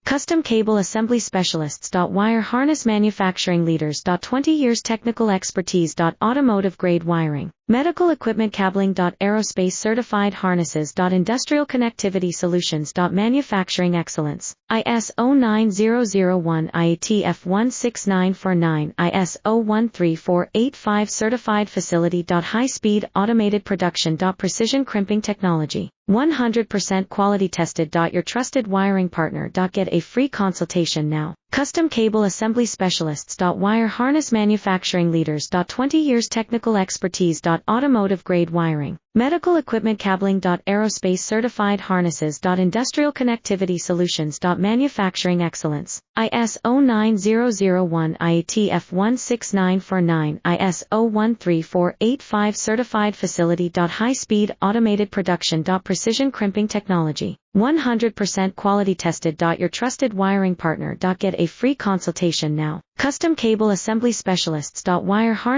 Custom Cable Assembly Specialists. Wire Harness Manufacturing Leaders. 20 years technical expertise. Automotive grade wiring, medical equipment cabling. Aerospace certified harnesses. Industrial connectivity solutions. Manufacturing excellence. ISO 9001 IATF 16949 ISO 13485 certified facility. High speed automated production. Precision crimping technology, 100% quality tested. Your trusted wiring partner. Get a free consultation now. Custom Cable Assembly Specialists. Wire Harness Manufacturing Leaders. 20 years technical expertise. Automotive grade wiring, medical equipment cabling. Aerospace certified harnesses. Industrial connectivity solutions. Manufacturing excellence. ISO 9001 IATF 16949 ISO 13485 certified facility. High speed automated production. Precision crimping technology, 100% quality tested. Your trusted wiring partner. Get a free consultation now. Custom Cable Assembly Specialists. Wire Harness